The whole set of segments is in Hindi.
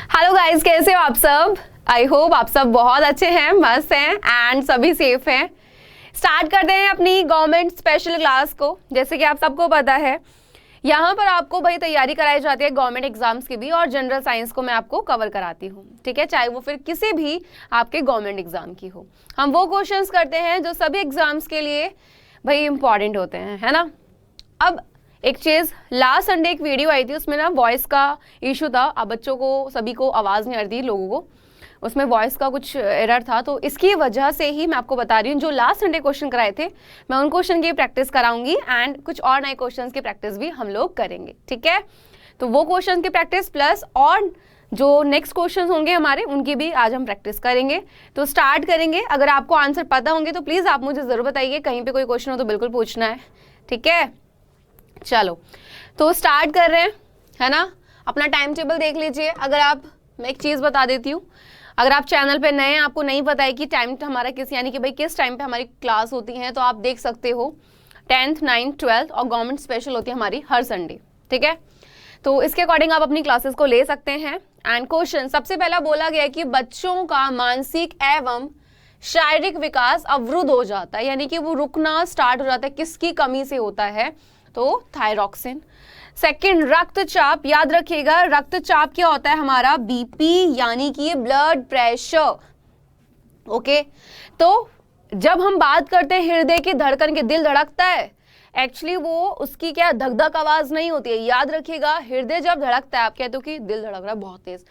हेलो गाइस, कैसे हो आप सब? आई होप आप सब बहुत अच्छे हैं, मस्त हैं एंड सभी सेफ हैं। स्टार्ट करते हैं अपनी गवर्नमेंट स्पेशल क्लास को। जैसे कि आप सबको पता है, यहाँ पर आपको भाई तैयारी कराई जाती है गवर्नमेंट एग्जाम्स की भी, और जनरल साइंस को मैं आपको कवर कराती हूँ, ठीक है, चाहे वो फिर किसी भी आपके गवर्नमेंट एग्जाम की हो। हम वो क्वेश्चंस करते हैं जो सभी एग्जाम्स के लिए भाई इंपॉर्टेंट होते हैं, है ना। अब एक चीज, लास्ट संडे एक वीडियो आई थी, उसमें ना वॉइस का इशू था। अब बच्चों को सभी को आवाज़ नहीं आ रही थी, लोगों को उसमें वॉइस का कुछ एरर था, तो इसकी वजह से ही मैं आपको बता रही हूँ जो लास्ट संडे क्वेश्चन कराए थे, मैं उन क्वेश्चन की प्रैक्टिस कराऊंगी एंड कुछ और नए क्वेश्चन की प्रैक्टिस भी हम लोग करेंगे, ठीक है। तो वो क्वेश्चन की प्रैक्टिस प्लस और जो नेक्स्ट क्वेश्चन होंगे हमारे, उनकी भी आज हम प्रैक्टिस करेंगे। तो स्टार्ट करेंगे। अगर आपको आंसर पता होंगे तो प्लीज़ आप मुझे ज़रूर बताइए, कहीं पे कोई क्वेश्चन हो तो बिल्कुल पूछना है, ठीक है। चलो तो स्टार्ट कर रहे हैं, है ना। अपना टाइम टेबल देख लीजिए। अगर आप, मैं एक चीज़ बता देती हूँ, अगर आप चैनल पे नए हैं, आपको नहीं पता है कि टाइम हमारा किस, यानी कि भाई किस टाइम पे हमारी क्लास होती है, तो आप देख सकते हो 10th 9th 12th और गवर्नमेंट स्पेशल होती है हमारी हर संडे, ठीक है। तो इसके अकॉर्डिंग आप अपनी क्लासेस को ले सकते हैं। एंड क्वेश्चन सबसे पहला बोला गया है कि बच्चों का मानसिक एवं शारीरिक विकास अवरुद्ध हो जाता है, यानी कि वो रुकना स्टार्ट हो जाता है, किसकी कमी से होता है, तो थायरॉक्सिन। सेकंड, रक्तचाप, याद रखिएगा रक्तचाप क्या होता है हमारा, बीपी, यानी कि ब्लड प्रेशर, ओके। तो जब हम बात करते हैं हृदय की धड़कन के, दिल धड़कता है, एक्चुअली वो उसकी क्या धक धक आवाज नहीं होती है। याद रखिएगा हृदय जब धड़कता है, आप कहते हो कि दिल धड़क रहा है बहुत तेज,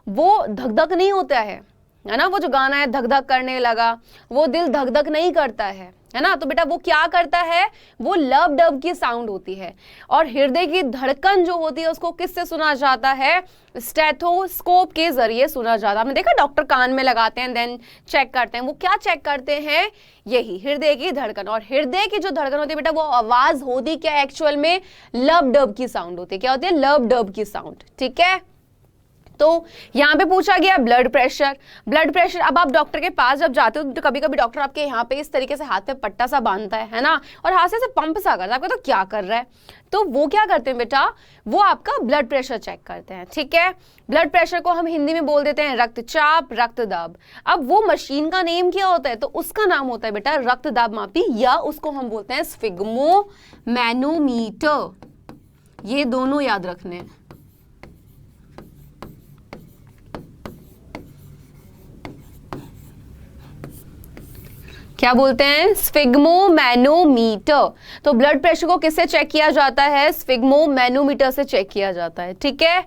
वो धक धक नहीं होता है ना। वो जो गाना है धक धक करने लगा, वो दिल धक धक नहीं करता है ना। तो बेटा वो क्या करता है, वो लब डब की साउंड होती है। और हृदय की धड़कन जो होती है उसको किससे सुना जाता है, स्टेथोस्कोप के जरिए सुना जाता है। आपने देखा डॉक्टर कान में लगाते हैं देन चेक करते हैं, वो क्या चेक करते हैं, यही हृदय की धड़कन। और हृदय की जो धड़कन होती है बेटा, वो आवाज होती क्या एक्चुअल में, लब डब की साउंड होती है। क्या होती है, लब डब की साउंड, ठीक है। तो यहाँ पे पूछा गया ब्लड प्रेशर। ब्लड प्रेशर, अब आप डॉक्टर के पास जब जाते हो तो कभी कभी डॉक्टर आपके यहाँ पे इस तरीके से हाथ पे पट्टा सा बांधता है ना, और हाथ से पंप सा करता है, आपको तो क्या कर रहा है, तो वो क्या करते हैं बेटा, वो आपका ब्लड प्रेशर चेक करते हैं, ठीक है। ब्लड प्रेशर को हम हिंदी में बोल देते हैं रक्तचाप, रक्तदाब। अब वो मशीन का नेम क्या होता है, तो उसका नाम होता है बेटा रक्तदाब मापी, या उसको हम बोलते हैं स्फिग्मोमैनोमीटर। ये दोनों याद रखने हैं। क्या बोलते हैं, स्फिग्मोमैनोमीटर। तो ब्लड प्रेशर को किससे चेक किया जाता है, स्फिग्मोमैनोमीटर से चेक किया जाता है, ठीक है।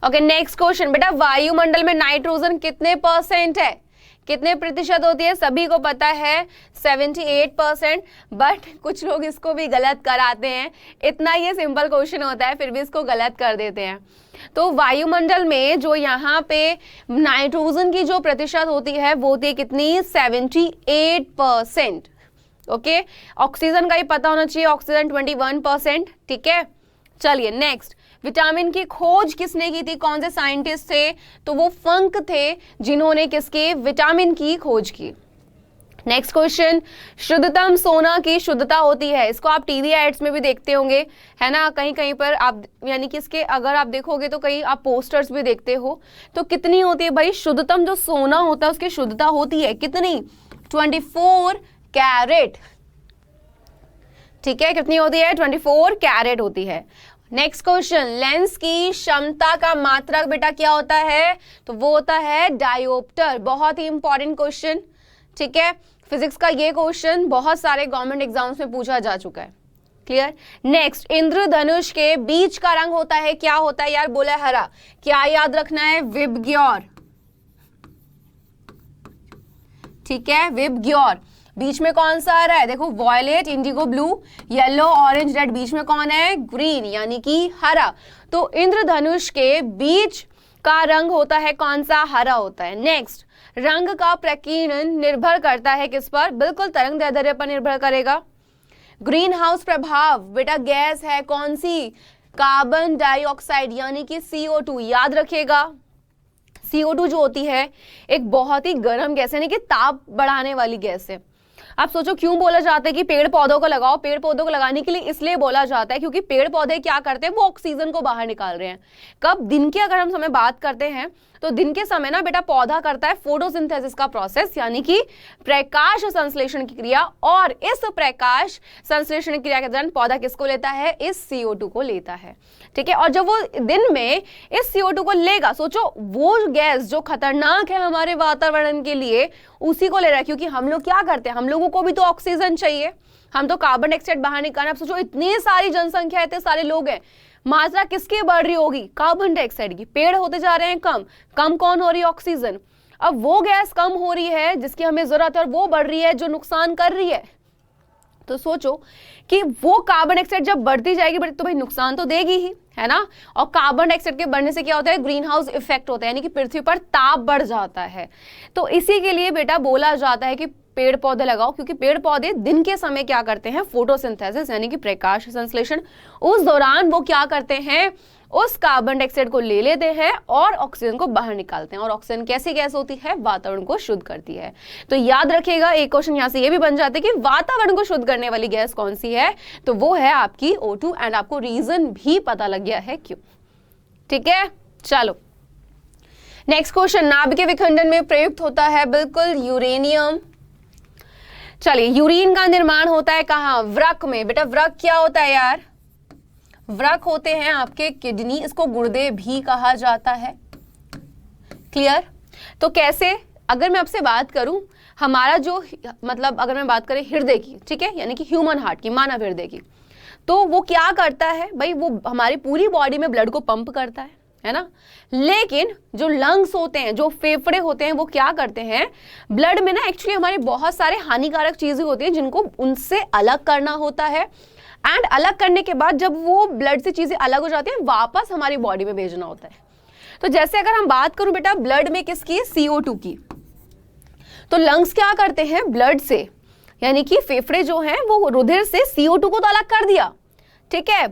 ओके, नेक्स्ट क्वेश्चन बेटा, वायुमंडल में नाइट्रोजन कितने % है, कितने प्रतिशत होती है, सभी को पता है 78%, बट कुछ लोग इसको भी गलत कराते हैं। इतना ये सिंपल क्वेश्चन होता है फिर भी इसको गलत कर देते हैं। तो वायुमंडल में जो यहाँ पे नाइट्रोजन की जो प्रतिशत होती है वो होती है कितनी, 78%, ओके। ऑक्सीजन का ही पता होना चाहिए, ऑक्सीजन 21%, ठीक है। चलिए नेक्स्ट, विटामिन की खोज किसने की थी, कौन से साइंटिस्ट थे, तो वो फंक थे जिन्होंने किसके, विटामिन की खोज की। नेक्स्ट क्वेश्चन, शुद्धतम सोना की शुद्धता होती है, इसको आप टीवी एड्स में भी देखते होंगे, है ना, कहीं कहीं पर आप, यानी कि इसके अगर आप देखोगे तो कहीं आप पोस्टर्स भी देखते हो, तो कितनी होती है भाई, शुद्धतम जो सोना होता है उसकी शुद्धता होती है कितनी, 24 कैरेट, ठीक है। कितनी होती है, 24 कैरेट होती है। नेक्स्ट क्वेश्चन, लेंस की क्षमता का मात्रक बेटा क्या होता है, तो वो होता है डायोप्टर। बहुत ही इंपॉर्टेंट क्वेश्चन, ठीक है। फिजिक्स का ये क्वेश्चन बहुत सारे गवर्नमेंट एग्जाम्स में पूछा जा चुका है, क्लियर। नेक्स्ट, इंद्रधनुष के बीच का रंग होता है, क्या होता है यार, बोला हरा, क्या याद रखना है, विबग्योर, ठीक है, विबग्योर। बीच में कौन सा आ रहा है, देखो violet, indigo blue, yellow, orange, red, बीच में कौन है, ग्रीन, यानी कि हरा। तो इंद्रधनुष के बीच का रंग होता है कौन सा, हरा होता है। नेक्स्ट, रंग का प्रकीर्णन निर्भर करता है किस पर, बिल्कुल तरंग दैर्ध्य पर निर्भर करेगा। ग्रीन हाउस प्रभाव बेटा गैस है कौन सी, कार्बन डाइऑक्साइड, यानी कि CO2, याद रखिएगा। CO2 जो होती है एक बहुत ही गर्म गैस है, यानी कि ताप बढ़ाने वाली गैस है। आप सोचो क्यों बोला जाता है कि पेड़ पौधों को लगाओ। पेड़ पौधों को लगाने के लिए इसलिए बोला जाता है क्योंकि पेड़ पौधे क्या करते हैं, वो ऑक्सीजन को बाहर निकाल रहे हैं। कब? दिन की अगर हम समय बात करते हैं तो दिन के समय ना बेटा पौधा करता है फोटोसिंथेसिस का प्रोसेस, यानी कि प्रकाश संश्लेषण की क्रिया। और इस प्रकाश संश्लेषण की क्रिया के दौरान पौधा किसको लेता है? इस CO2 को लेता है। ठीक है, और जब वो दिन में इस CO2 को लेगा, सोचो वो गैस जो खतरनाक है हमारे वातावरण के लिए, उसी को ले रहा है। क्योंकि हम लोग क्या करते हैं, हम लोगों को भी तो ऑक्सीजन चाहिए, हम तो कार्बन डाइऑक्साइड बाहर निकालना। आप सोचो इतनी सारी जनसंख्या है, इतने सारे लोग हैं, मात्रा किसकी बढ़ रही होगी? कार्बन डाइऑक्साइड की। पेड़ होते जा रहे हैं कम, कम कौन हो रही है? ऑक्सीजन। अब वो गैस कम हो रही है जिसकी हमें जरूरत है और वो बढ़ रही है जो नुकसान कर रही है। तो सोचो कि वो कार्बन डाइऑक्साइड जब बढ़ती जाएगी तो भाई नुकसान तो देगी ही, है ना। और कार्बन डाइऑक्साइड के बढ़ने से क्या होता है? ग्रीन हाउस इफेक्ट होता है, यानी कि पृथ्वी पर ताप बढ़ जाता है। तो इसी के लिए बेटा बोला जाता है कि पेड़ पौधे लगाओ, क्योंकि पेड़ पौधे दिन के समय क्या करते हैं? फोटोसिंथेसिस यानी कि प्रकाश संश्लेषण। उस दौरान वो क्या करते हैं? उस कार्बन डाइऑक्साइड को ले लेते हैं और ऑक्सीजन को बाहर निकालते हैं। और ऑक्सीजन कैसी गैस होती है? वातावरण को शुद्ध करती है। तो याद रखिएगा, एक क्वेश्चन यहाँ से ये भी बन जाता है कि वातावरण को शुद्ध करने वाली गैस कौन सी है? तो वो है आपकी O2। एंड आपको रीजन भी पता लग गया है क्यों। ठीक है, चलो नेक्स्ट क्वेश्चन। नाभिकीय विखंडन में प्रयुक्त होता है बिल्कुल यूरेनियम। चलिए, यूरिन का निर्माण होता है कहाँ? वृक्क में। बेटा वृक्क क्या होता है यार? वृक्क होते हैं आपके किडनी, इसको गुर्दे भी कहा जाता है। क्लियर? तो कैसे? अगर मैं आपसे बात करूं, हमारा जो मतलब अगर मैं बात करें हृदय की, ठीक है, यानी कि ह्यूमन हार्ट की, मानव हृदय की, तो वो क्या करता है भाई? वो हमारी पूरी बॉडी में ब्लड को पंप करता है ना। लेकिन जो लंग्स होते हैं, जो फेफड़े होते हैं, वो क्या करते हैं? ब्लड में ना एक्चुअली हमारे बहुत सारे हानिकारक चीजें होती हैं जिनको उनसे अलग करना होता है। एंड अलग करने के बाद जब वो ब्लड से चीजें अलग हो जाती हैं, वापस हमारी बॉडी में भेजना होता है। तो जैसे अगर हम बात करूं बेटा ब्लड में किसकी? CO2 की। तो लंग्स क्या करते हैं? ब्लड से, यानी कि फेफड़े जो हैं वो रुधिर से CO2 को तो अलग कर दिया, ठीक है।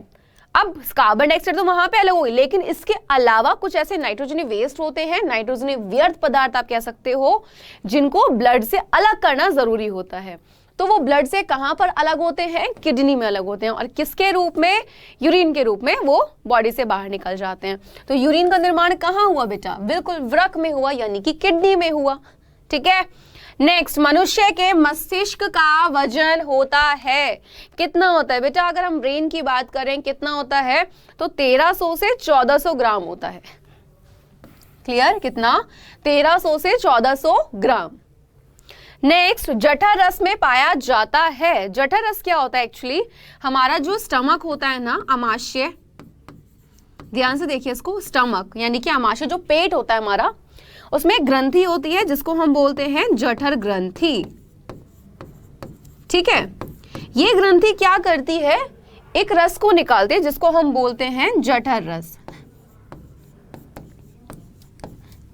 अब कार्बन डाइऑक्साइड तो वहां पे अलग हो गई, लेकिन इसके अलावा कुछ ऐसे नाइट्रोजनी वेस्ट होते हैं, नाइट्रोजनी व्यर्थ पदार्थ आप कह सकते हो, जिनको ब्लड से अलग करना जरूरी होता है। तो वो ब्लड से कहां पर अलग होते हैं? किडनी में अलग होते हैं। और किसके रूप में? यूरिन के रूप में वो बॉडी से बाहर निकल जाते हैं। तो यूरिन का निर्माण कहां हुआ बेटा? बिल्कुल वृक्क में हुआ, यानी कि किडनी में हुआ। ठीक है, नेक्स्ट, मनुष्य के मस्तिष्क का वजन होता है कितना होता है बेटा? अगर हम ब्रेन की बात करें कितना होता है? तो 1300 से 1400 ग्राम होता है। क्लियर? कितना? 1300 से 1400 ग्राम। नेक्स्ट, जठर रस में पाया जाता है। जठर रस क्या होता है? एक्चुअली हमारा जो स्टमक होता है ना, आमाशय, ध्यान से देखिए इसको, स्टमक यानी कि आमाशय जो पेट होता है हमारा, उसमें ग्रंथि होती है जिसको हम बोलते हैं जठर ग्रंथि। ठीक है, ये ग्रंथि क्या करती है? एक रस को निकालती है जिसको हम बोलते हैं जठर रस।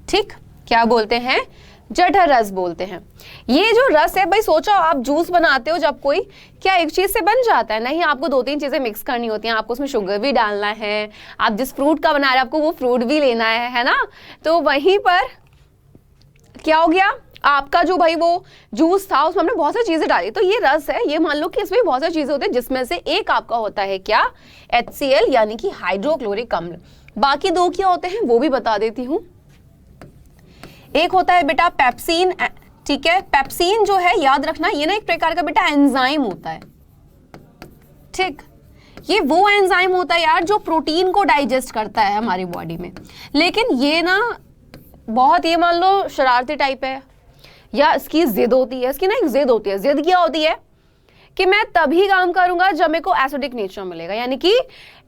ठीक, क्या बोलते हैं? जठर रस बोलते हैं। ये जो रस है भाई, सोचो आप जूस बनाते हो जब कोई, क्या एक चीज से बन जाता है? नहीं, आपको 2-3 चीजें मिक्स करनी होती हैं। आपको उसमें शुगर भी डालना है, आप जिस फ्रूट का बना रहे हैं आपको वो फ्रूट भी लेना है ना। तो वहीं पर क्या हो गया? आपका जो भाई वो जूस था उसमें हमने बहुत सारी चीजें डाली, तो ये रस है, ये मान लो कि इसमें बहुत सारी चीजें होती है, जिसमें से एक आपका होता है क्या? HCl यानी कि हाइड्रोक्लोरिक अम्ल। बाकी 2 क्या होते हैं वो भी बता देती हूँ। एक होता है बेटा पेप्सिन। ठीक है, पेप्सिन जो है याद रखना, ये ना एक प्रकार का बेटा एंजाइम होता है। ठीक, ये वो एंजाइम होता है यार जो प्रोटीन को डाइजेस्ट करता है हमारी बॉडी में। लेकिन ये ना बहुत, ये मान लो शरारती टाइप है, या इसकी जिद होती है। इसकी ना एक जिद होती है। जिद क्या होती है? कि मैं तभी काम करूंगा जब मेरे को एसिडिक नेचर मिलेगा, यानी कि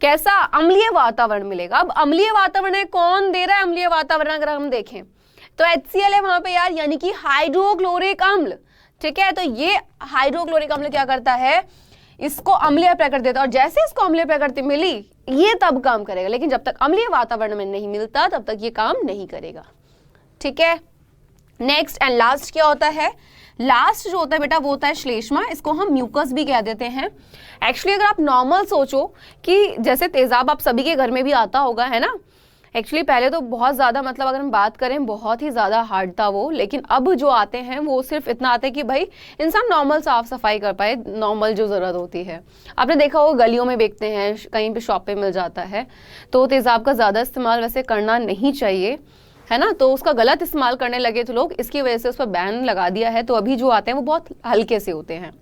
कैसा? अम्लीय वातावरण मिलेगा। अब अम्लीय वातावरण है, कौन दे रहा है अम्लीय वातावरण? अगर हम देखें तो HCl है वहां पे यार, यानी कि हाइड्रोक्लोरिक अम्ल। ठीक है, तो ये हाइड्रोक्लोरिक अम्ल क्या करता है? इसको अम्लीय प्रकृति देता है। और जैसे इसको अम्लीय प्रकृति मिली, ये तब काम करेगा। लेकिन जब तक अम्लीय वातावरण में नहीं मिलता तब तक ये काम नहीं करेगा। ठीक है, नेक्स्ट एंड लास्ट क्या होता है? लास्ट जो होता है बेटा वो होता है श्लेष्मा। इसको हम म्यूकस भी कह देते हैं। एक्चुअली अगर आप नॉर्मल सोचो कि जैसे तेजाब आप सभी के घर में भी आता होगा, है ना, एक्चुअली पहले तो बहुत ज़्यादा, मतलब अगर हम बात करें बहुत ही ज़्यादा हार्ड था वो, लेकिन अब जो आते हैं वो सिर्फ इतना आते हैं कि भाई इंसान नॉर्मल साफ सफाई कर पाए, नॉर्मल जो ज़रूरत होती है। आपने देखा वो गलियों में बेचते हैं, कहीं पे शॉप पे मिल जाता है। तो तेज़ाब का ज़्यादा इस्तेमाल वैसे करना नहीं चाहिए, है ना। तो उसका गलत इस्तेमाल करने लगे थे लोग, इसकी वजह से उस पर बैन लगा दिया है। तो अभी जो आते हैं वो बहुत हल्के से होते हैं।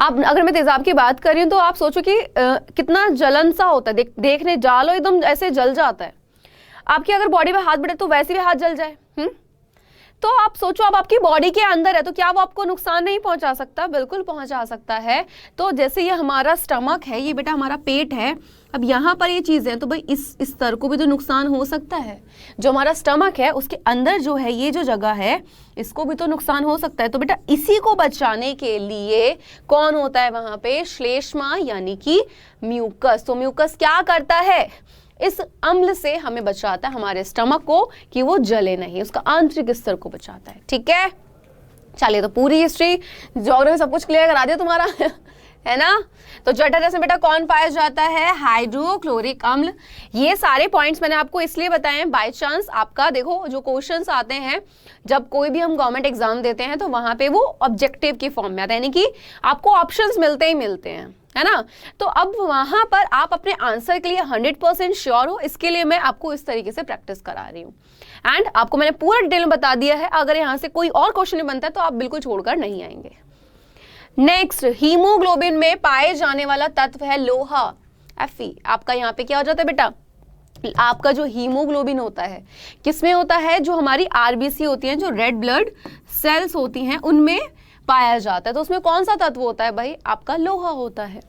आप अगर मैं तेजाब की बात कर रही हूँ तो आप सोचो कि कितना जलन सा होता है, देखने जालो एकदम ऐसे जल जाता है। आपकी अगर बॉडी पे हाथ बढ़े तो वैसे भी हाथ जल जाए। तो आप सोचो, अब आपकी बॉडी के अंदर है तो क्या वो आपको नुकसान नहीं पहुंचा सकता? बिल्कुल पहुंचा सकता है। तो जैसे ये हमारा स्टमक है, ये बेटा हमारा पेट है, अब यहाँ पर ये चीज़ है तो भाई इस स्तर को भी तो नुकसान हो सकता है। जो हमारा स्टमक है उसके अंदर जो है ये जो जगह है, इसको भी तो नुकसान हो सकता है। तो बेटा इसी को बचाने के लिए कौन होता है वहां पे? श्लेष्मा यानी कि म्यूकस। तो म्यूकस क्या करता है? इस अम्ल से हमें बचाता है, हमारे स्टमक को, कि वो जले नहीं, उसका आंतरिक स्तर को बचाता है। ठीक है, चलिए तो पूरी हिस्ट्री ज्योग्राफी सब कुछ क्लियर करा दिया तुम्हारा है ना। तो जठर में बेटा कौन पाया जाता है? हाइड्रोक्लोरिक अम्ल। ये सारे पॉइंट्स मैंने आपको इसलिए बताए हैं, बाय चांस आपका देखो जो क्वेश्चंस आते हैं जब कोई भी हम गवर्नमेंट एग्जाम देते हैं तो वहां पे वो ऑब्जेक्टिव की फॉर्म में आता है, यानी कि आपको ऑप्शंस मिलते ही मिलते हैं, है ना। तो अब वहां पर आप अपने आंसर के लिए 100% श्योर हो, इसके लिए मैं आपको इस तरीके से प्रैक्टिस करा रही हूँ। एंड आपको मैंने पूरा डिटेल में बता दिया है, अगर यहाँ से कोई और क्वेश्चन नहीं बनता है तो आप बिल्कुल छोड़कर नहीं आएंगे। नेक्स्ट, हीमोग्लोबिन में पाए जाने वाला तत्व है लोहा, Fe। आपका यहाँ पे क्या हो जाता है बेटा? आपका जो हीमोग्लोबिन होता है किसमें होता है? जो हमारी आरबीसी होती हैं, जो रेड ब्लड सेल्स होती हैं, उनमें पाया जाता है। तो उसमें कौन सा तत्व होता है भाई? आपका लोहा होता है।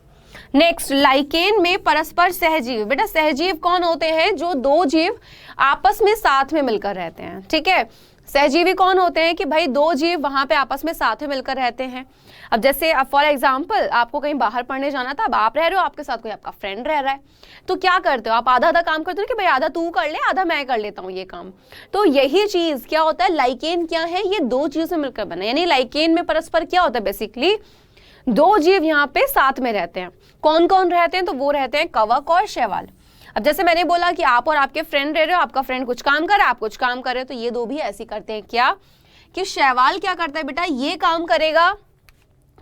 नेक्स्ट, लाइकेन में परस्पर सहजीव। बेटा सहजीव कौन होते हैं? जो दो जीव आपस में साथ में मिलकर रहते हैं। ठीक है, सहजीवी कौन होते हैं? कि भाई दो जीव वहां पे आपस में साथ में मिलकर रहते हैं। अब जैसे फॉर एग्जाम्पल आपको कहीं बाहर पढ़ने जाना था, अब आप रह रहे हो, आपके साथ कोई आपका फ्रेंड रह रहा है, तो क्या करते हो आप? आधा आधा काम करते हो कि भाई आधा तू कर ले, आधा मैं कर लेता हूँ ये काम। तो यही चीज क्या होता है? लाइकेन क्या है? ये दो चीजों से मिलकर बना, यानी लाइकेन में परस्पर क्या होता है? बेसिकली दो जीव यहाँ पे साथ में रहते हैं। कौन कौन रहते हैं? तो वो रहते हैं कवक और शैवाल। अब जैसे मैंने बोला कि आप और आपके फ्रेंड रह रहे हो, आपका फ्रेंड कुछ काम कर रहा है, आप कुछ काम कर रहे हो, तो ये दो भी ऐसे करते हैं। क्या कि शैवाल क्या करता है बेटा? ये काम करेगा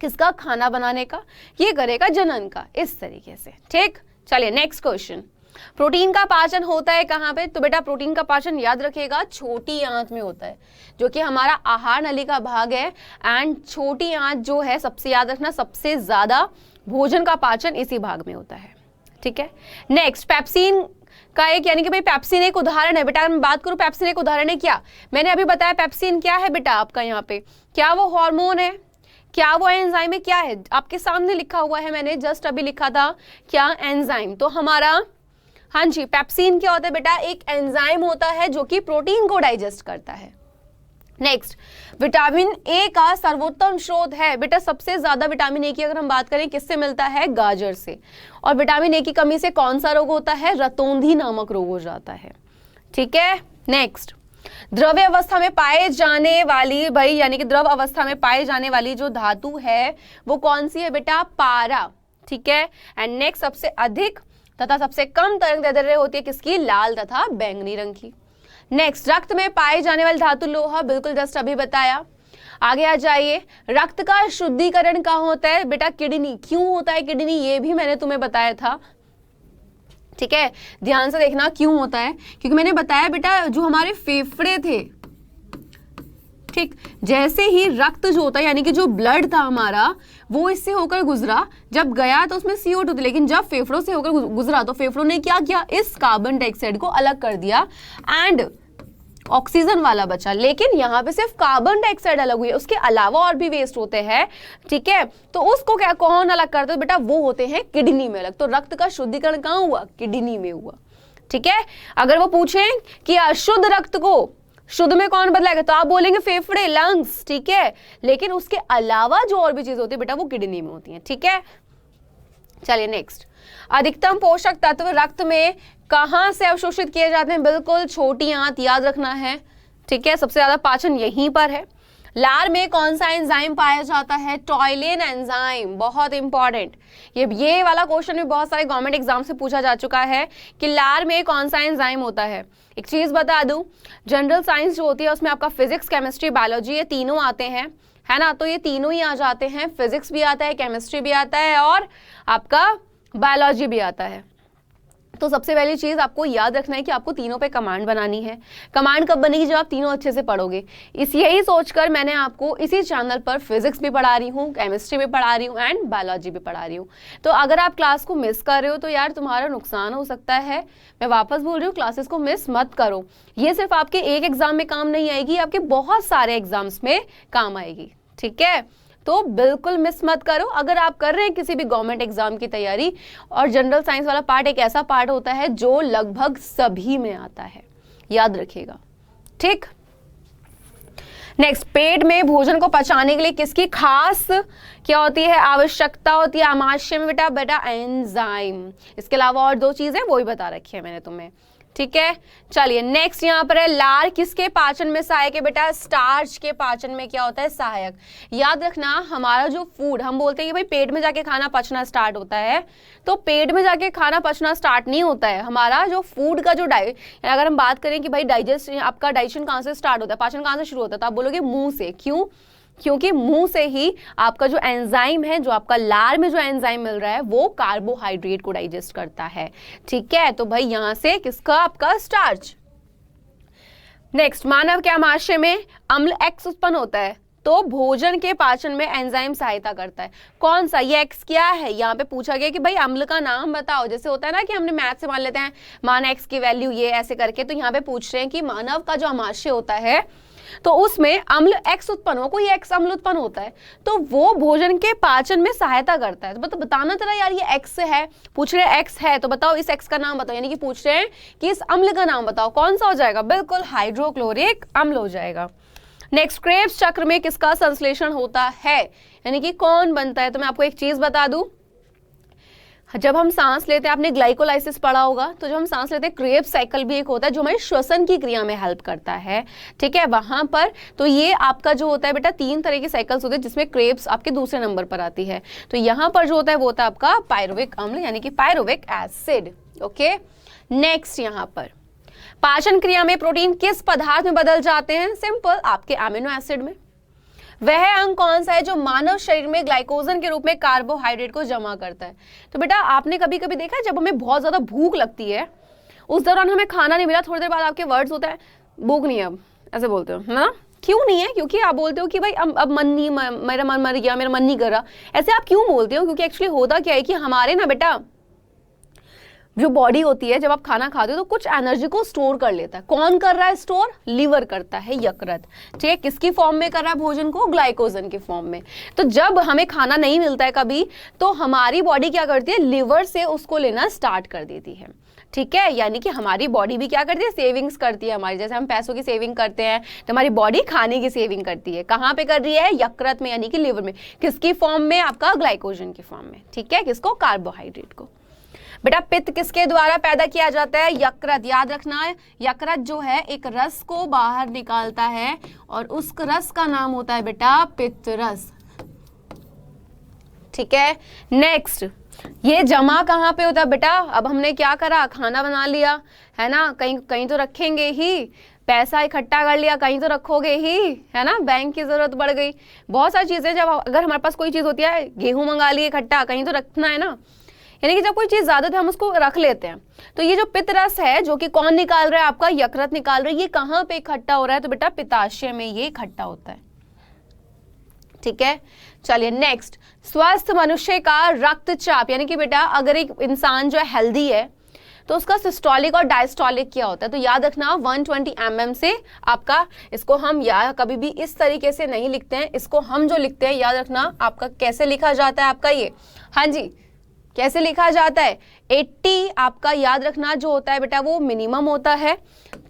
किसका? खाना बनाने का, ये करेगा जनन का, इस तरीके से। ठीक, चलिए नेक्स्ट क्वेश्चन। प्रोटीन का पाचन होता है कहाँ पे? तो बेटा प्रोटीन का पाचन याद रखिएगा छोटी आंत में होता है, जो कि हमारा आहार नली का भाग है। एंड छोटी आंत जो है, सबसे याद रखना, सबसे ज्यादा भोजन का पाचन इसी भाग में होता है। ठीक है, नेक्स्ट, पेप्सिन का एक, यानी कि भाई पेप्सिन एक उदाहरण है बेटा। अगर मैं बात करूं पेप्सिन एक उदाहरण है, क्या मैंने अभी बताया? पेप्सिन क्या है बेटा आपका यहाँ पे? क्या वो हार्मोन है? क्या वो एंजाइम है? क्या है? आपके सामने लिखा हुआ है, मैंने जस्ट अभी लिखा था, क्या? एंजाइम। तो हमारा, हाँ जी, पेप्सिन क्या होता है बेटा? एक एंजाइम होता है जो कि प्रोटीन को डाइजेस्ट करता है। नेक्स्ट, विटामिन ए का सर्वोत्तम स्रोत है बेटा। सबसे ज्यादा विटामिन ए की अगर हम बात करें किससे मिलता है? गाजर से। और विटामिन ए की कमी से कौन सा रोग होता है? रतौंधी नामक रोग हो जाता है। ठीक है, नेक्स्ट, द्रव्य अवस्था में पाए जाने वाली, भाई यानी कि द्रव अवस्था में पाए जाने वाली जो धातु है वो कौन सी है बेटा? पारा। ठीक है, एंड नेक्स्ट, सबसे अधिक तथा सबसे कम तरंगदैर्ध्य होती है किसकी? लाल तथा बैंगनी रंग की। नेक्स्ट, रक्त में पाए जाने वाली धातु लोहा, बिल्कुल जस्ट अभी बताया। आगे आ जाइए, रक्त का शुद्धिकरण कहाँ होता है बेटा? किडनी। क्यों होता है किडनी? ये भी मैंने तुम्हें बताया था। ठीक है, ध्यान से देखना क्यों होता है, क्योंकि मैंने बताया बेटा जो हमारे फेफड़े थे, ठीक, जैसे ही रक्त जो होता है यानी कि जो ब्लड था हमारा वो इससे होकर गुजरा, जब गया तो उसमें CO2 थी, लेकिन जब फेफड़ों से होकर गुजरा तो फेफड़ों ने क्या किया? इस कार्बन डाइऑक्साइड को अलग कर दिया एंड ऑक्सीजन वाला बचा। लेकिन यहाँ पे सिर्फ कार्बन डाइऑक्साइड अलग हुई है, उसके अलावा और भी वेस्ट होते हैं। ठीक है, तो उसको क्या कौन अलग करते हैं बेटा? वो होते हैं किडनी में अलग। तो रक्त का शुद्धिकरण कहाँ हुआ? किडनी में हुआ। ठीक है, अगर वो पूछें कि अशुद्ध रक्त को शुद्ध में कौन बदलाएगा तो आप बोलेंगे फेफड़े, लंग्स। ठीक है, लेकिन उसके अलावा जो और भी चीज होती है बेटा वो किडनी में होती है। ठीक है, चलिए नेक्स्ट, अधिकतम पोषक तत्व रक्त में कहां से अवशोषित किए जाते हैं? बिल्कुल छोटी आंत, याद रखना है। ठीक है, सबसे ज्यादा पाचन यहीं पर है। लार में कौन सा एंजाइम पाया जाता है? टॉयलिन एंजाइम, बहुत इंपॉर्टेंट। ये वाला क्वेश्चन भी बहुत सारे गवर्नमेंट एग्जाम से पूछा जा चुका है कि लार में कौन सा एंजाइम होता है। एक चीज बता दूं, जनरल साइंस जो होती है उसमें आपका फिजिक्स, केमिस्ट्री, बायोलॉजी ये तीनों आते हैं, है ना, तो ये तीनों ही आ जाते हैं। फिजिक्स भी आता है, केमिस्ट्री भी आता है और आपका बायोलॉजी भी आता है। तो सबसे पहली चीज आपको याद रखना है कि आपको तीनों पे कमांड बनानी है। कमांड कब बनेगी? जब आप तीनों अच्छे से पढ़ोगे। यही सोचकर मैंने आपको इसी चैनल पर फिजिक्स भी पढ़ा रही हूँ, केमिस्ट्री भी पढ़ा रही हूँ एंड बायोलॉजी भी पढ़ा रही हूँ। तो अगर आप क्लास को मिस कर रहे हो तो यार तुम्हारा नुकसान हो सकता है। मैं वापस बोल रही हूँ, क्लासेस को मिस मत करो। ये सिर्फ आपके एक एग्जाम में काम नहीं आएगी, आपके बहुत सारे एग्जाम्स में काम आएगी, ठीक है? तो बिल्कुल मिस मत करो। अगर आप कर रहे हैं किसी भी गवर्नमेंट एग्जाम की तैयारी, और जनरल साइंस वाला पार्ट एक ऐसा पार्ट होता है जो लगभग सभी में आता है, याद रखिएगा, ठीक। नेक्स्ट, पेट में भोजन को पचाने के लिए किसकी खास क्या होती है? आवश्यकता होती है। आमाशय में बेटा एंजाइम। इसके अलावा और दो चीजें वो ही बता रखी है मैंने तुम्हें, ठीक है। चलिए नेक्स्ट यहाँ पर है, लार किसके पाचन में सहायक है? बेटा स्टार्च के पाचन में क्या होता है? सहायक। याद रखना, हमारा जो फूड, हम बोलते हैं कि भाई पेट में जाके खाना पचना स्टार्ट होता है, तो पेट में जाके खाना पचना स्टार्ट नहीं होता है। हमारा जो फूड का जो अगर हम बात करें कि भाई आपका डाइजेशन कहाँ से स्टार्ट होता है, पाचन कहाँ से शुरू होता है, तो आप बोलोगे मुंह से। क्यों? क्योंकि मुंह से ही आपका जो एंजाइम है, जो आपका लार में जो एंजाइम मिल रहा है, वो कार्बोहाइड्रेट को डाइजेस्ट करता है, ठीक है। तो भाई यहां से किसका? आपका स्टार्च। नेक्स्ट, मानव के आमाशय में अम्ल एक्स उत्पन्न होता है, तो भोजन के पाचन में एंजाइम सहायता करता है। कौन सा? ये एक्स क्या है? यहाँ पे पूछा गया कि भाई अम्ल का नाम बताओ। जैसे होता है ना कि हमने मैथ से मान लेते हैं मान एक्स की वैल्यू ये ऐसे करके, तो यहाँ पे पूछ रहे हैं कि मानव का जो आमाशय होता है तो उसमें अम्ल एक्स उत्पन्न हो, कोई एक्स अम्ल उत्पन्न होता है, तो वो भोजन के पाचन में सहायता करता है। तो बताना तेरा यार ये एक्स है, पूछ रहे एक्स है, तो बताओ इस एक्स का नाम बताओ, यानी कि पूछ रहे हैं कि इस अम्ल का नाम बताओ, कौन सा हो जाएगा? बिल्कुल हाइड्रोक्लोरिक अम्ल हो जाएगा। नेक्स्ट, क्रेब्स चक्र में किसका संश्लेषण होता है, यानी कि कौन बनता है? तो मैं आपको एक चीज बता दूं, जब हम सांस लेते हैं, आपने ग्लाइकोलाइसिस पढ़ा होगा, तो जब हम सांस लेते हैं क्रेब्स साइकिल भी एक होता है जो हमारे श्वसन की क्रिया में हेल्प करता है, ठीक है। वहां पर तो ये आपका जो होता है बेटा 3 तरह की साइकिल्स होते हैं जिसमें क्रेब्स आपके दूसरे नंबर पर आती है। तो यहाँ पर जो होता है वो होता है आपका पायरुविक अम्ल, यानी कि पायरुविक एसिड, ओके। नेक्स्ट, यहाँ पर पाचन क्रिया में प्रोटीन किस पदार्थ में बदल जाते हैं? सिंपल, आपके अमीनो एसिड में। वह अंग कौन सा है जो मानव शरीर में ग्लाइकोजन के रूप में कार्बोहाइड्रेट को जमा करता है? तो बेटा आपने कभी कभी देखा है जब हमें बहुत ज्यादा भूख लगती है, उस दौरान हमें खाना नहीं मिला, थोड़ी देर बाद आपके वर्ड्स होता है भूख नहीं है, अब ऐसे बोलते हो ना? क्यों नहीं है? क्योंकि आप बोलते हो कि भाई अब मन नहीं, मेरा मन मर गया, मेरा मन नहीं कर रहा। ऐसे आप क्यों बोलते हो? क्योंकि एक्चुअली होता क्या है कि हमारे ना बेटा जो बॉडी होती है, जब आप खाना खाते हो तो कुछ एनर्जी को स्टोर कर लेता है। कौन कर रहा है स्टोर? लीवर करता है, यकृत, ठीक है। किसकी फॉर्म में कर रहा है भोजन को? ग्लाइकोजन की फॉर्म में। तो जब हमें खाना नहीं मिलता है कभी, तो हमारी बॉडी क्या करती है? लीवर से उसको लेना स्टार्ट कर देती है, ठीक है। यानी कि हमारी बॉडी भी क्या करती है? सेविंग्स करती है हमारी। जैसे हम पैसों की सेविंग करते हैं, तो हमारी बॉडी खाने की सेविंग करती है। कहाँ पे कर रही है? यकृत में, यानी कि लीवर में। किसकी फॉर्म में? आपका ग्लाइकोजन की फॉर्म में, ठीक है। किसको? कार्बोहाइड्रेट को। बेटा पित्त किसके द्वारा पैदा किया जाता है? यकृत। याद रखना है, यकृत जो है एक रस को बाहर निकालता है और उस रस का नाम होता है बेटा पित्त रस, ठीक है। नेक्स्ट, ये जमा कहाँ पे होता है बेटा? अब हमने क्या करा? खाना बना लिया, है ना, कहीं कहीं तो रखेंगे ही, पैसा इकट्ठा कर लिया, कहीं तो रखोगे ही, है ना, बैंक की जरूरत बढ़ गई, बहुत सारी चीजें। जब अगर हमारे पास कोई चीज होती है, गेहूं मंगा लिए इकट्ठा, कहीं तो रखना है ना, यानी कि जब कोई चीज ज्यादा है हम उसको रख लेते हैं। तो ये जो पित्त रस है, जो कि कौन निकाल रहा है? आपका यकृत निकाल रहा है। ये कहाँ पे इकट्ठा हो रहा है? तो बेटा पित्ताशय में ये इकट्ठा होता है, ठीक है। चलिए नेक्स्ट, स्वस्थ मनुष्य का रक्तचाप, यानी कि बेटा अगर एक इंसान जो है हेल्दी है तो उसका सिस्टोलिक और डायस्टोलिक क्या होता है? तो याद रखना 120 mm से आपका, इसको हम या कभी भी इस तरीके से नहीं लिखते हैं, इसको हम जो लिखते हैं, याद रखना आपका कैसे लिखा जाता है? आपका ये, हाँ जी, कैसे लिखा जाता है? 80 आपका याद रखना जो होता है बेटा वो मिनिमम होता है,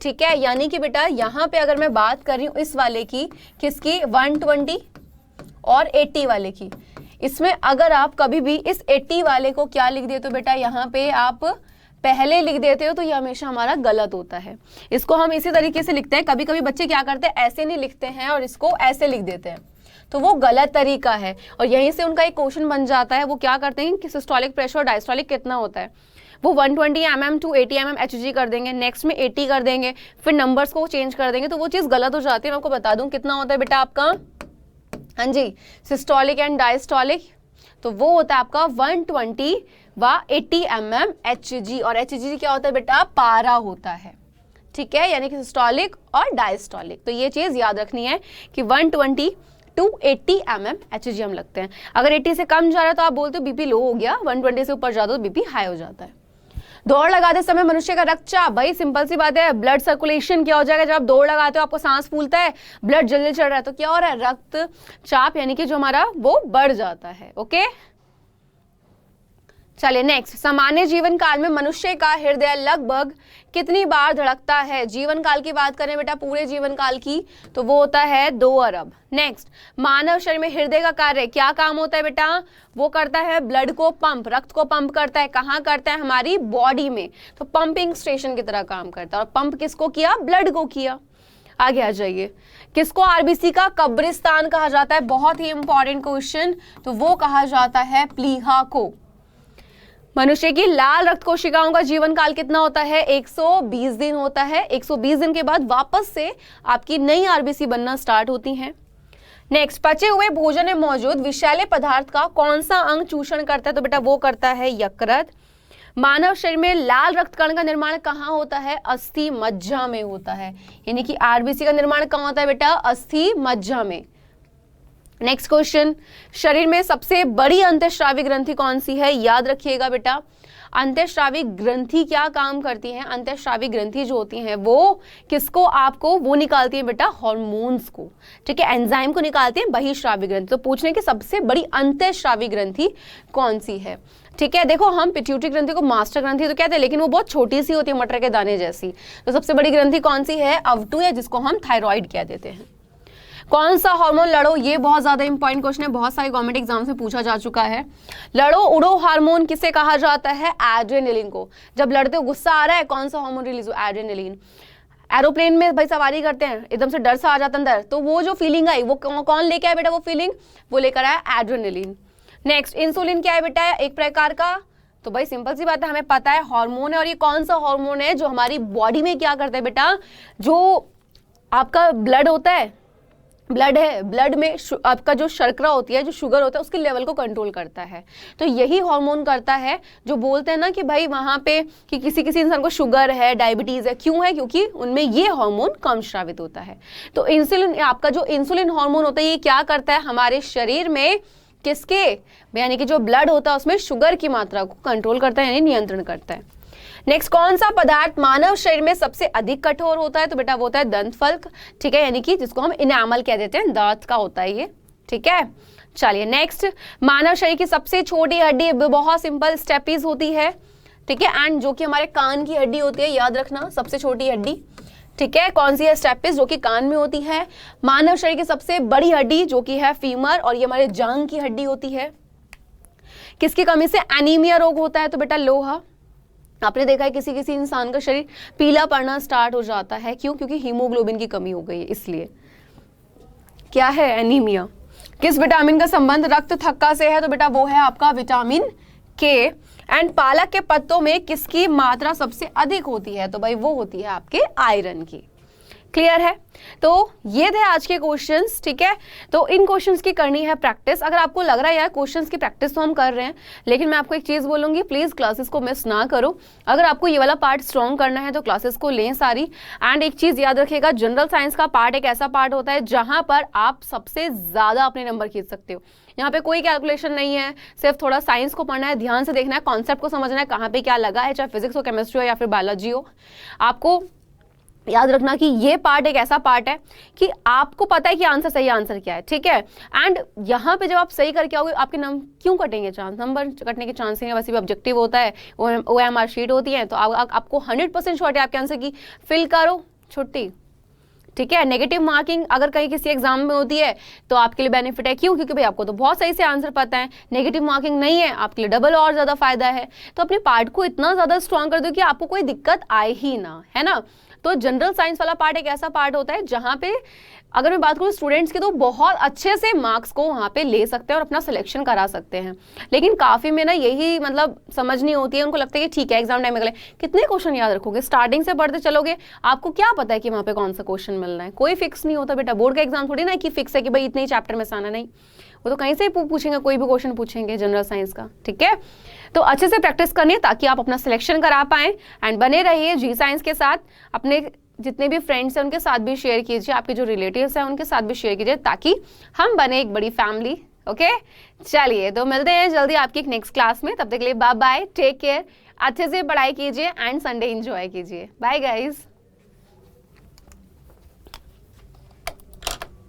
ठीक है। यानी कि बेटा यहाँ पे अगर मैं बात कर रही हूँ इस वाले की, किसकी? 120 और 80 वाले की, इसमें अगर आप कभी भी इस 80 वाले को क्या लिख दिए तो बेटा यहाँ पे आप पहले लिख देते हो तो ये हमेशा हमारा गलत होता है। इसको हम इसी तरीके से लिखते हैं, कभी कभी बच्चे क्या करते हैं ऐसे नहीं लिखते हैं और इसको ऐसे लिख देते हैं, तो वो गलत तरीका है और यहीं से उनका एक क्वेश्चन बन जाता है। वो क्या करते हैं कि सिस्टोलिक प्रेशर और डायस्टोलिक कितना होता है, वो 120 mm टू 80 mm HG कर देंगे, नेक्स्ट में 80 कर देंगे, फिर नंबर्स को चेंज कर देंगे, तो वो चीज़ गलत हो जाती है। मैं आपको बता दूं कितना होता है बेटा आपका, हाँ जी, सिस्टोलिक एंड डायस्टोलिक, तो वो होता है आपका 120 व 80 mm HG, और HG क्या होता है बेटा, पारा होता है, ठीक है, यानी कि सिस्टोलिक और डायस्टोलिक। तो ये चीज़ याद रखनी है कि 120 टू 80 mm HG हम लगते हैं। अगर 80 से कम जा रहा है तो आप बोलते हो बीपी लो हो गया, 120 से ऊपर जाता है तो बीपी हाई हो जाता है। दौड़ लगाते समय मनुष्य का रक्तचाप, भाई सिंपल सी बात है, ब्लड सर्कुलेशन क्या हो जाएगा, जब आप दौड़ लगाते हो आपको सांस फूलता है, ब्लड जल्दी चढ़ रहा है, तो क्या हो रहा है, रक्तचाप यानी कि जो हमारा वो बढ़ जाता है। ओके, चलिए नेक्स्ट, सामान्य जीवन काल में मनुष्य का हृदय लगभग कितनी बार धड़कता है। जीवन काल की बात करें बेटा, पूरे जीवन काल की, तो वो होता है 2 अरब। नेक्स्ट, मानव शरीर में हृदय का कार्य क्या काम होता है बेटा, वो करता है ब्लड को पंप, रक्त को पंप करता है, कहाँ करता है, हमारी बॉडी में, तो पंपिंग स्टेशन की तरह काम करता है। और पंप किसको किया, ब्लड को किया। आगे आ जाइए, किसको आरबीसी का कब्रिस्तान कहा जाता है, बहुत ही इंपॉर्टेंट क्वेश्चन, तो वो कहा जाता है प्लीहा को। मनुष्य की लाल रक्त कोशिकाओं का जीवन काल कितना होता है, 120 दिन होता है। 120 दिन के बाद वापस से आपकी नई आरबीसी बनना स्टार्ट होती हैं। नेक्स्ट, पचे हुए भोजन में मौजूद विषैले पदार्थ का कौन सा अंग चूषण करता है, तो बेटा वो करता है यकृत। मानव शरीर में लाल रक्त कण का निर्माण कहाँ होता है, अस्थि मज्जा में होता है, यानी कि आरबीसी का निर्माण कहाँ होता है बेटा, अस्थि मज्जा में। नेक्स्ट क्वेश्चन, शरीर में सबसे बड़ी अंतःस्रावी ग्रंथि कौन सी है, याद रखिएगा बेटा, अंतःस्रावी ग्रंथि क्या काम करती है, अंतःस्रावी ग्रंथि जो होती हैं वो किसको, आपको वो निकालती है बेटा, हार्मोन्स को, ठीक है, एंजाइम को निकालती है बहिस्रावी ग्रंथि। तो पूछने की सबसे बड़ी अंतःस्रावी ग्रंथि कौन सी है, ठीक है। देखो हम पिट्यूटरी ग्रंथि को मास्टर ग्रंथि तो कहते हैं, लेकिन वो बहुत छोटी सी होती है, मटर के दाने जैसी। तो सबसे बड़ी ग्रंथि कौन सी है, अवटु है, जिसको हम थायराइड कह देते हैं। कौन सा हार्मोन लड़ो, ये बहुत ज्यादा इंपॉर्टेंट क्वेश्चन है, बहुत सारे गवर्नमेंट एग्जाम से पूछा जा चुका है। लड़ो उड़ो हार्मोन किसे कहा जाता है, एड्रेनलिन को। जब लड़ते हो गुस्सा आ रहा है, कौन सा हार्मोन रिलीज हो, एड्रेनलिन। एरोप्लेन में भाई सवारी करते हैं, एकदम से डर सा आ जाता अंदर, तो वो जो फीलिंग आई वो कौन लेके आया बेटा, वो फीलिंग वो लेकर आया एड्रेनलिन। नेक्स्ट, इंसुलिन क्या है बेटा, एक प्रकार का, तो भाई सिंपल सी बात है, हमें पता है हार्मोन है, और ये कौन सा हार्मोन है जो हमारी बॉडी में क्या करता है बेटा, जो आपका ब्लड होता है, ब्लड है, ब्लड में आपका जो शर्करा होती है, जो शुगर होता है, उसके लेवल को कंट्रोल करता है। तो यही हार्मोन करता है, जो बोलते हैं ना कि भाई वहां पे कि किसी किसी इंसान को शुगर है, डायबिटीज है, क्यों है, क्योंकि उनमें ये हार्मोन कम स्रावित होता है। तो इंसुलिन, आपका जो इंसुलिन हार्मोन होता है, ये क्या करता है, हमारे शरीर में किसके, यानी कि जो ब्लड होता है उसमें शुगर की मात्रा को कंट्रोल करता है, यानी नियंत्रण करता है। नेक्स्ट, कौन सा पदार्थ मानव शरीर में सबसे अधिक कठोर होता है, तो बेटा वो होता है दंतफल्क, ठीक है, यानी कि जिसको हम इनामल कह देते हैं, दांत का होता है ये, ठीक है। चलिए नेक्स्ट, मानव शरीर की सबसे छोटी हड्डी बहुत सिंपल स्टेपीज होती है, ठीक है, एंड जो कि हमारे कान की हड्डी होती है, याद रखना सबसे छोटी हड्डी, ठीक है, कौन सी है, स्टेपिस, जो कि कान में होती है। मानव शरीर की सबसे बड़ी हड्डी जो कि है फीमर, और ये हमारे जांघ की हड्डी होती है। किसकी कमी से एनीमिया रोग होता है, तो बेटा लोहा। आपने देखा है किसी किसी इंसान का शरीर पीला पड़ना स्टार्ट हो जाता है, क्यों, क्योंकि हीमोग्लोबिन की कमी हो गई है, इसलिए। क्या है एनीमिया, किस विटामिन का संबंध रक्त थक्का से है, तो बेटा वो है आपका विटामिन के। एंड पालक के पत्तों में किसकी मात्रा सबसे अधिक होती है, तो भाई वो होती है आपके आयरन की। क्लियर है, तो ये थे आज के क्वेश्चंस, ठीक है। तो इन क्वेश्चंस की करनी है प्रैक्टिस। अगर आपको लग रहा है यार क्वेश्चंस की प्रैक्टिस तो हम कर रहे हैं, लेकिन मैं आपको एक चीज बोलूंगी, प्लीज क्लासेस को मिस ना करो। अगर आपको ये वाला पार्ट स्ट्रॉन्ग करना है तो क्लासेस को लें सारी। एंड एक चीज याद रखिएगा, जनरल साइंस का पार्ट एक ऐसा पार्ट होता है जहां पर आप सबसे ज्यादा अपने नंबर खींच सकते हो। यहाँ पे कोई कैलकुलेशन नहीं है, सिर्फ थोड़ा साइंस को पढ़ना है, ध्यान से देखना है, कॉन्सेप्ट को समझना है, कहाँ पे क्या लगा है, चाहे फिजिक्स हो, केमिस्ट्री हो या फिर बायोलॉजी हो। आपको याद रखना कि ये पार्ट एक ऐसा पार्ट है कि आपको पता है कि आंसर सही आंसर क्या है, ठीक है। एंड यहाँ पे जब आप सही करके आओगे, आपके नंबर क्यों कटेंगे, चांस नंबर कटने के चांस नहीं है, वैसे भी ऑब्जेक्टिव होता है, OMR शीट होती है, तो आपको 100% शॉर्ट है आपके आंसर की, फिल करो छुट्टी, ठीक है। नेगेटिव मार्किंग अगर कहीं किसी एग्जाम में होती है तो आपके लिए बेनिफिट है, क्यों? क्योंकि भाई आपको तो बहुत सही से आंसर पता है। नेगेटिव मार्किंग नहीं है, आपके लिए डबल और ज्यादा फायदा है। तो अपने पार्ट को इतना ज्यादा स्ट्रॉन्ग कर दो कि आपको कोई दिक्कत आए ही ना, है ना। तो जनरल साइंस वाला पार्ट एक ऐसा पार्ट होता है जहां पे अगर मैं बात करूँ स्टूडेंट्स की तो बहुत अच्छे से मार्क्स को वहाँ पे ले सकते हैं और अपना सिलेक्शन करा सकते हैं। लेकिन काफ़ी में ना यही मतलब समझ नहीं होती है, उनको लगता है कि ठीक है एग्जाम टाइम में गए कितने क्वेश्चन याद रखोगे, स्टार्टिंग से पढ़ते चलोगे, आपको क्या पता है कि वहाँ पे कौन सा क्वेश्चन मिलना है। कोई फिक्स नहीं होता बेटा, बोर्ड का एग्जाम थोड़ी ना कि फिक्स है कि भाई इतने ही चैप्टर में से आना, नहीं, वो तो कहीं से पूछेंगे, कोई भी क्वेश्चन पूछेंगे जनरल साइंस का। ठीक है, तो अच्छे से प्रैक्टिस करनी है ताकि आप अपना सिलेक्शन करा पाएं। एंड बने रहिए जी साइंस के साथ, अपने जितने भी फ्रेंड्स हैं उनके साथ भी शेयर कीजिए, आपके जो रिलेटिव्स हैं उनके साथ भी शेयर कीजिए ताकि हम बने एक बड़ी फैमिली। ओके, चलिए तो मिलते हैं जल्दी आपकी एक नेक्स्ट क्लास में, तब तक के लिए बाय बाय, टेक केयर, अच्छे से पढ़ाई कीजिए एंड संडे एंजॉय कीजिए। Bye guys.